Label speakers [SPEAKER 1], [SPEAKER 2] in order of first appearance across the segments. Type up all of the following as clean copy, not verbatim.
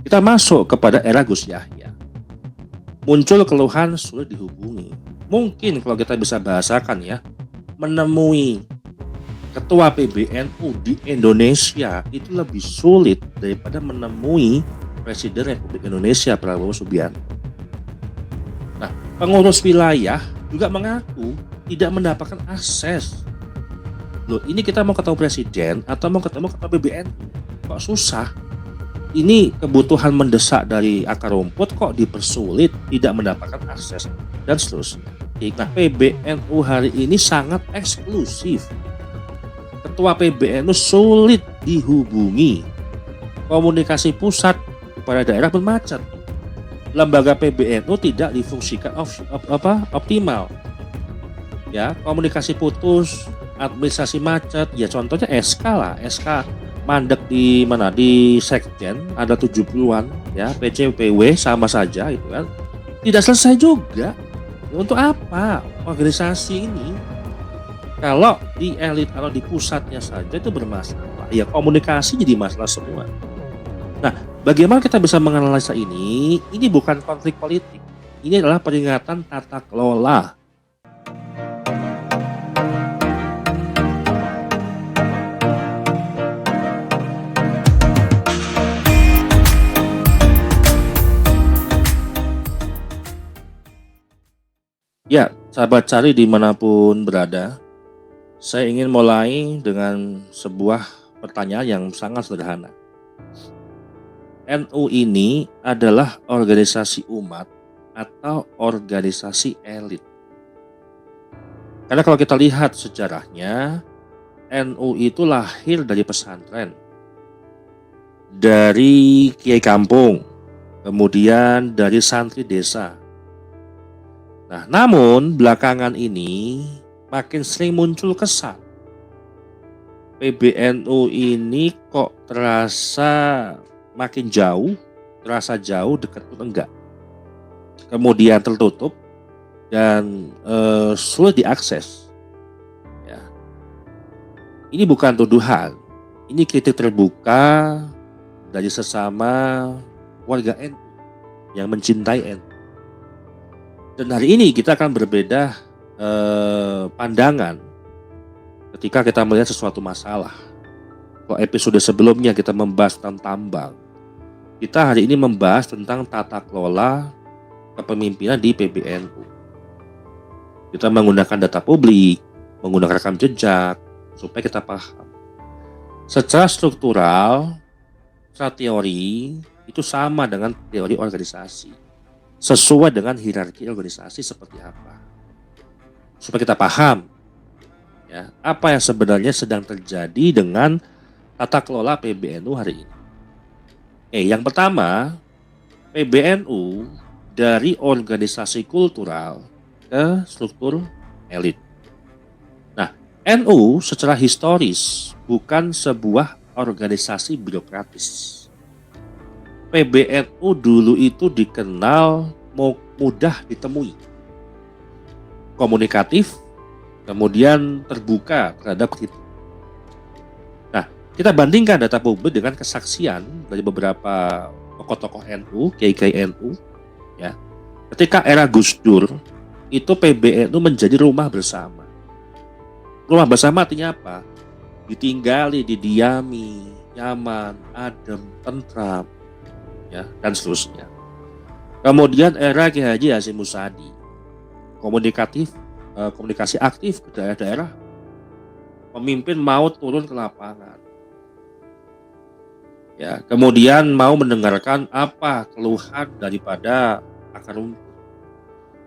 [SPEAKER 1] Kita masuk kepada era Gus Yahya. Muncul keluhan sulit dihubungi. Mungkin kalau kita bisa bahasakan ya, menemui ketua PBNU di Indonesia itu lebih sulit daripada menemui Presiden Republik Indonesia Prabowo Subianto. Nah, pengurus wilayah juga mengaku tidak mendapatkan akses. Loh, ini kita mau ketemu presiden atau mau ketemu ketua PBNU? Kok susah? Ini kebutuhan mendesak dari akar rumput kok dipersulit, tidak mendapatkan akses dan seterusnya. Nah, PBNU hari ini sangat eksklusif. Ketua PBNU sulit dihubungi. Komunikasi pusat kepada daerah bermacet. Lembaga PBNU tidak difungsikan optimal. Ya, komunikasi putus, administrasi macet. Ya contohnya SK lah, SK mandek di mana, di sekjen ada 70-an ya, PCPW sama saja itu kan. Tidak selesai juga. Ya, untuk apa organisasi ini? Kalau di elit atau di pusatnya saja itu bermasalah, ya komunikasi jadi masalah semua. Nah, bagaimana kita bisa menganalisa ini? Ini bukan konflik politik. Ini adalah peringatan tata kelola. Ya, sahabat cari dimanapun berada, saya ingin mulai dengan sebuah pertanyaan yang sangat sederhana. NU ini adalah organisasi umat atau organisasi elit? Karena kalau kita lihat sejarahnya, NU itu lahir dari pesantren, dari kiai kampung, kemudian dari santri desa. Nah, namun belakangan ini makin sering muncul kesan PBNU ini kok terasa makin jauh, terasa jauh, dekat pun enggak. Kemudian tertutup dan sulit diakses. Ya. Ini bukan tuduhan, ini kritik terbuka dari sesama warga NU yang mencintai NU. Dan hari ini kita akan berbeda pandangan ketika kita melihat sesuatu masalah. Kalau episode sebelumnya kita membahas tentang tambang, kita hari ini membahas tentang tata kelola kepemimpinan di PBNU. Kita menggunakan data publik, menggunakan rekam jejak, supaya kita paham. Secara struktural, secara teori, itu sama dengan teori organisasi. Sesuai dengan hierarki organisasi seperti apa. Supaya kita paham ya, apa yang sebenarnya sedang terjadi dengan tata kelola PBNU hari ini. Yang pertama, PBNU dari organisasi kultural ke struktur elit. Nah, NU secara historis bukan sebuah organisasi birokratis. PBNU dulu itu dikenal mudah ditemui, komunikatif, kemudian terbuka terhadap kritik. Nah, kita bandingkan data publik dengan kesaksian dari beberapa tokoh-tokoh NU, kiai-kiai NU, ya. Ketika era Gus Dur, itu PBNU menjadi rumah bersama. Rumah bersama artinya apa? Ditinggali, didiami, nyaman, adem, tentram, ya, dan seterusnya. Kemudian era Kiai Haji Hashim Musadi, komunikasi aktif ke daerah-daerah, pemimpin mau turun ke lapangan, ya, kemudian mau mendengarkan apa keluhan daripada akar rumput.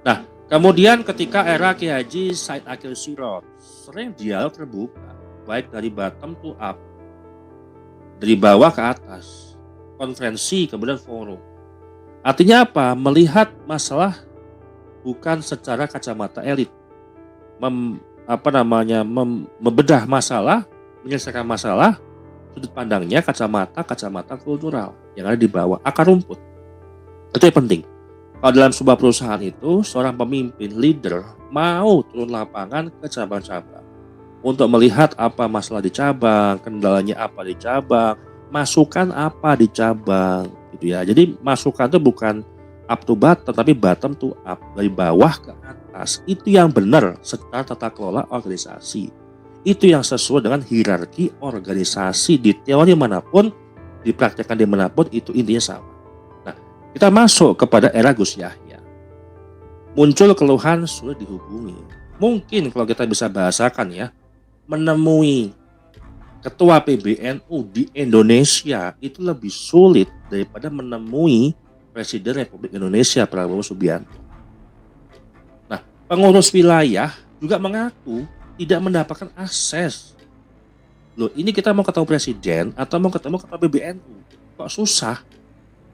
[SPEAKER 1] Nah, kemudian ketika era Kiai Haji Said Akil Sirot, sering dialog terbuka, baik dari bottom to up, dari bawah ke atas, konferensi, kemudian forum. Artinya apa? Melihat masalah bukan secara kacamata elit, membedah masalah, menyelesaikan masalah, sudut pandangnya kacamata kultural yang ada di bawah, akar rumput. Itu yang penting. Kalau dalam sebuah perusahaan itu, seorang pemimpin, leader, mau turun lapangan ke cabang-cabang untuk melihat apa masalah di cabang, kendalanya apa di cabang, masukan apa di cabang, gitu ya. Jadi masukan itu bukan up to bottom tapi bottom to up, dari bawah ke atas. Itu yang benar secara tata kelola organisasi. Itu yang sesuai dengan hierarki organisasi di teori manapun, dipraktekkan dimanapun, itu intinya sama. Nah, kita masuk kepada era Gus Yahya. Muncul keluhan sulit dihubungi. Mungkin kalau kita bisa bahasakan ya, menemui ketua PBNU di Indonesia itu lebih sulit daripada menemui Presiden Republik Indonesia Prabowo Subianto. Nah, pengurus wilayah juga mengaku tidak mendapatkan akses. Loh, ini kita mau ketemu presiden atau mau ketemu ketua PBNU? Kok susah?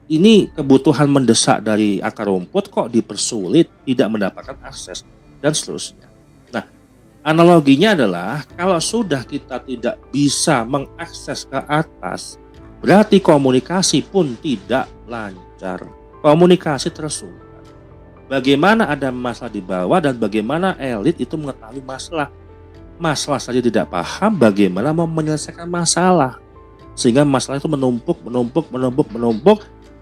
[SPEAKER 1] Ini kebutuhan mendesak dari akar rumput kok dipersulit, tidak mendapatkan akses, dan seterusnya. Nah, analoginya adalah kalau sudah kita tidak bisa mengakses ke atas, berarti komunikasi pun tidak lancar. Komunikasi tersumbat. Bagaimana ada masalah di bawah dan bagaimana elit itu mengetahui masalah. Masalah saja tidak paham, bagaimana mau menyelesaikan masalah. Sehingga masalah itu menumpuk,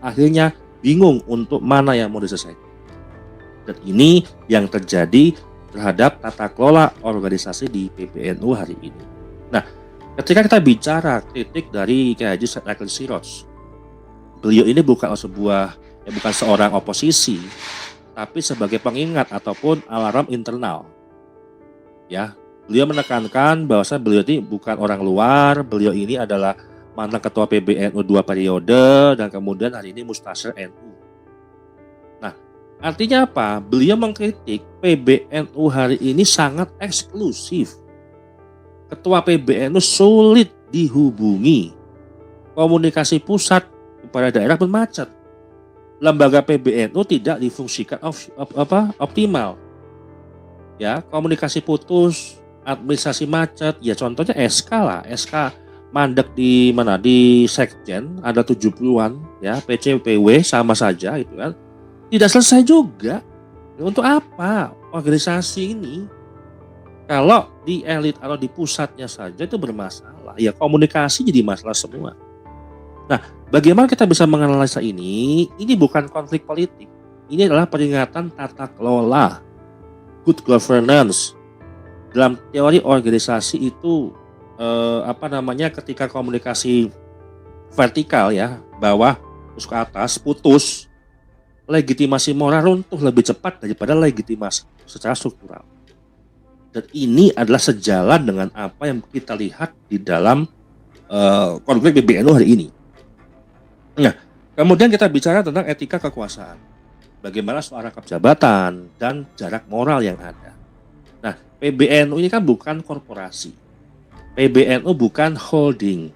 [SPEAKER 1] akhirnya bingung untuk mana yang mau diselesaikan. Dan ini yang terjadi terhadap tata kelola organisasi di PBNU hari ini. Nah, ketika kita bicara kritik dari Kiai Haji Said Akil Siraj, beliau ini bukan seorang oposisi, tapi sebagai pengingat ataupun alarm internal. Ya, beliau menekankan bahwa beliau ini bukan orang luar, beliau ini adalah mantan ketua PBNU 2 periode dan kemudian hari ini Mustasyar NU. Nah, artinya apa? Beliau mengkritik PBNU hari ini sangat eksklusif. Ketua PBNU sulit dihubungi. Komunikasi pusat kepada daerah pun macet. Lembaga PBNU tidak difungsikan optimal. Ya, komunikasi putus, administrasi macet. Ya contohnya SK lah, SK mandek di mana, di Sekjen ada 70-an ya, PCPW sama saja itu kan. Tidak selesai juga. Untuk apa organisasi ini? Kalau di elit atau di pusatnya saja itu bermasalah, ya komunikasi jadi masalah semua. Nah, bagaimana kita bisa menganalisa ini? Ini bukan konflik politik. Ini adalah peringatan tata kelola, good governance. Dalam teori organisasi itu ketika komunikasi vertikal ya, bawah terus ke atas putus, legitimasi moral runtuh lebih cepat daripada legitimasi secara struktural. Dan ini adalah sejalan dengan apa yang kita lihat di dalam konflik PBNU hari ini. Nah, kemudian kita bicara tentang etika kekuasaan. Bagaimana soal rangkap jabatan dan jarak moral yang ada. Nah, PBNU ini kan bukan korporasi. PBNU bukan holding.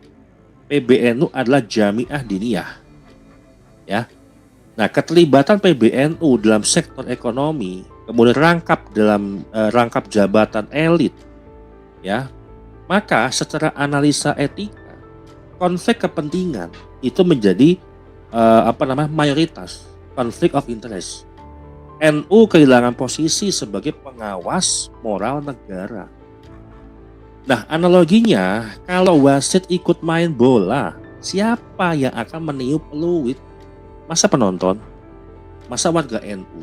[SPEAKER 1] PBNU adalah jamiah diniyah. Ya. Nah, keterlibatan PBNU dalam sektor ekonomi, kemudian rangkap jabatan elit, ya, maka secara analisa etika, konflik kepentingan itu menjadi mayoritas, konflik of interest. NU kehilangan posisi sebagai pengawas moral negara. Nah, analoginya kalau wasit ikut main bola, siapa yang akan meniup peluit? Masa penonton? Masa warga NU?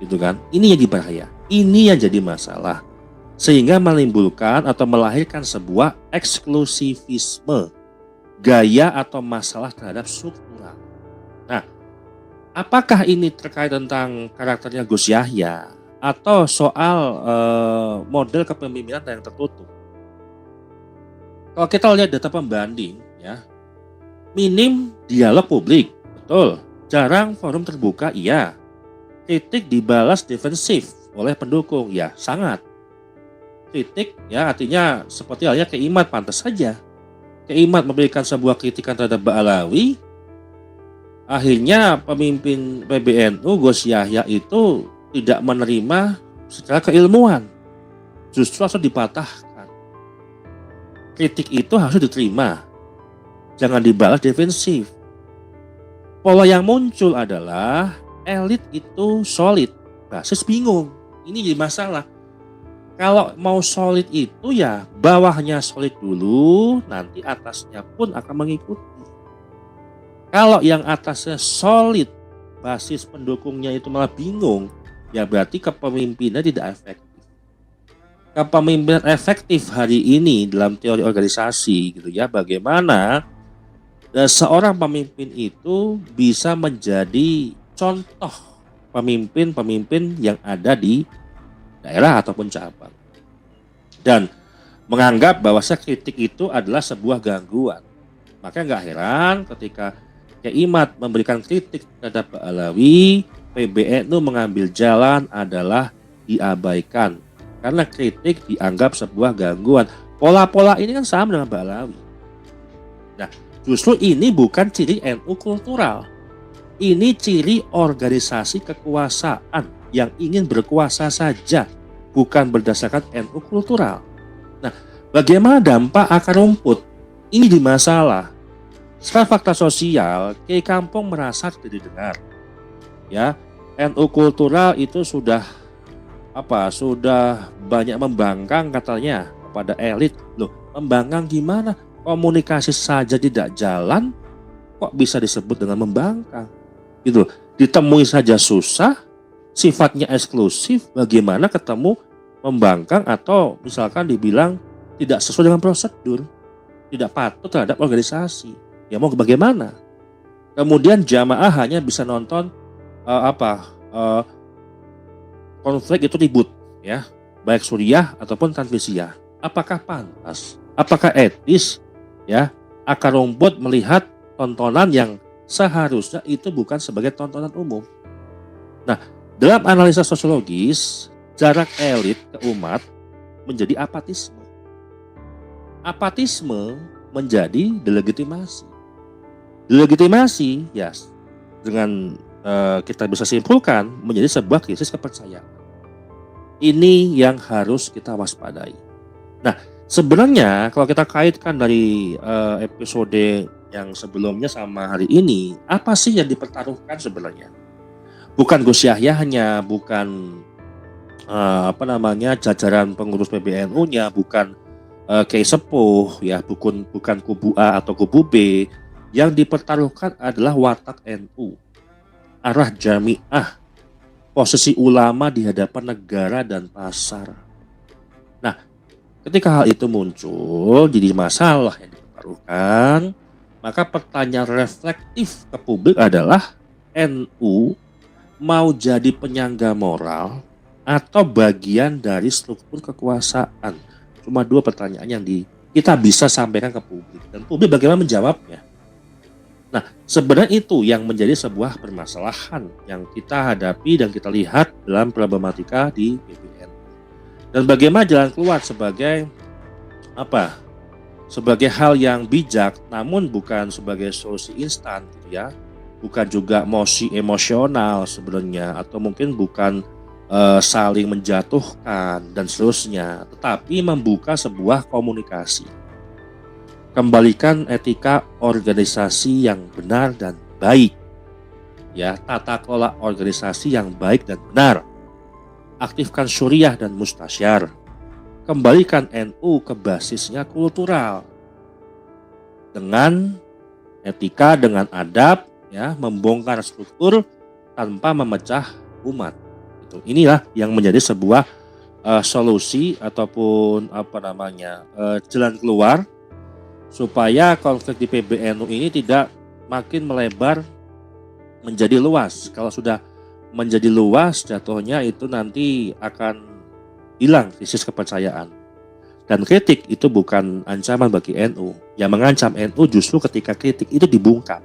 [SPEAKER 1] Gitu kan? Ini yang berbahaya. Ini yang jadi masalah. Sehingga menimbulkan atau melahirkan sebuah eksklusivisme, gaya atau masalah terhadap struktural. Nah, apakah ini terkait tentang karakternya Gus Yahya atau soal model kepemimpinan yang tertutup? Kalau kita lihat data pembanding, ya, minim dialog publik, betul. Jarang forum terbuka, iya. Kritik dibalas defensif oleh pendukung, ya sangat. Kritik, ya artinya seperti halnya Keimat, pantas saja. Keimat memberikan sebuah kritikan terhadap Ba'alawi, akhirnya pemimpin PBNU Gus Yahya itu tidak menerima secara keilmuan, justru harus dipatahkan. Kritik itu harus diterima, jangan dibalas defensif. Pola yang muncul adalah elit itu solid, basis bingung. Ini jadi masalah. Kalau mau solid itu ya bawahnya solid dulu, nanti atasnya pun akan mengikuti. Kalau yang atasnya solid, basis pendukungnya itu malah bingung, ya berarti kepemimpinannya tidak efektif. Kepemimpinan efektif hari ini dalam teori organisasi gitu ya, bagaimana seorang pemimpin itu bisa menjadi contoh pemimpin-pemimpin yang ada di daerah ataupun cabang, dan menganggap bahwa kritik itu adalah sebuah gangguan. Maka nggak heran ketika Kiai Imad memberikan kritik terhadap Pak Alawi, PBNU mengambil jalan adalah diabaikan karena kritik dianggap sebuah gangguan. Pola-pola ini kan sama dengan Pak Alawi. Nah, justru ini bukan ciri NU kultural. Ini ciri organisasi kekuasaan yang ingin berkuasa saja, bukan berdasarkan NU kultural. Nah, bagaimana dampak akar rumput? Ini di masalah. Secara fakta sosial, Kiai Kampung merasa tidak didengar. Ya, NU kultural itu sudah banyak membangkang katanya kepada elit. Loh, membangkang gimana? Komunikasi saja tidak jalan, kok bisa disebut dengan membangkang? Gitu. Ditemui saja susah, sifatnya eksklusif, bagaimana ketemu membangkang atau misalkan dibilang tidak sesuai dengan prosedur, tidak patuh terhadap organisasi. Ya mau bagaimana? Kemudian jamaah hanya bisa nonton konflik itu ribut, ya, baik suriah ataupun tanfisiyah. Apakah pantas? Apakah etis? Ya, akar rumput melihat tontonan yang seharusnya itu bukan sebagai tontonan umum. Nah, dalam analisa sosiologis, jarak elit ke umat menjadi apatisme. Apatisme menjadi delegitimasi. Delegitimasi, ya, dengan kita bisa simpulkan menjadi sebuah krisis kepercayaan. Ini yang harus kita waspadai. Nah, sebenarnya kalau kita kaitkan dari episode yang sebelumnya sama hari ini, apa sih yang dipertaruhkan sebenarnya? Bukan Gus Yahya hanya, bukan jajaran pengurus PBNU-nya, bukan Kiai Sepuh, ya, bukan kubu A atau kubu B. Yang dipertaruhkan adalah watak NU, arah jamiah, posisi ulama di hadapan negara dan pasar. Nah, ketika hal itu muncul jadi masalah yang dipertaruhkan, maka pertanyaan reflektif ke publik adalah NU mau jadi penyangga moral atau bagian dari struktur kekuasaan? Cuma dua pertanyaan yang kita bisa sampaikan ke publik, dan publik bagaimana menjawabnya. Nah, sebenarnya itu yang menjadi sebuah permasalahan yang kita hadapi dan kita lihat dalam problematika di PBNU. Dan bagaimana jalan keluar sebagai sebagai hal yang bijak, namun bukan sebagai solusi instan, gitu ya. Bukan juga emosional sebenarnya, atau mungkin bukan saling menjatuhkan dan seterusnya, tetapi membuka sebuah komunikasi. Kembalikan etika organisasi yang benar dan baik, ya, tata kelola organisasi yang baik dan benar. Aktifkan syuriah dan mustasyar. Kembalikan NU ke basisnya kultural, dengan etika, dengan adab, ya, membongkar struktur tanpa memecah umat. Inilah yang menjadi sebuah solusi ataupun jalan keluar supaya konflik di PBNU ini tidak makin melebar menjadi luas. Kalau sudah menjadi luas, jatuhnya itu nanti akan hilang krisis kepercayaan. Dan kritik itu bukan ancaman bagi NU. Yang mengancam NU justru ketika kritik itu dibungkam.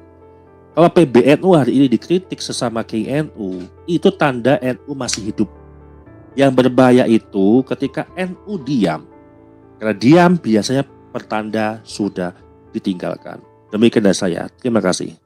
[SPEAKER 1] Kalau PBNU hari ini dikritik sesama KNU, itu tanda NU masih hidup. Yang berbahaya itu ketika NU diam. Karena diam biasanya pertanda sudah ditinggalkan. Demikian dari saya. Terima kasih.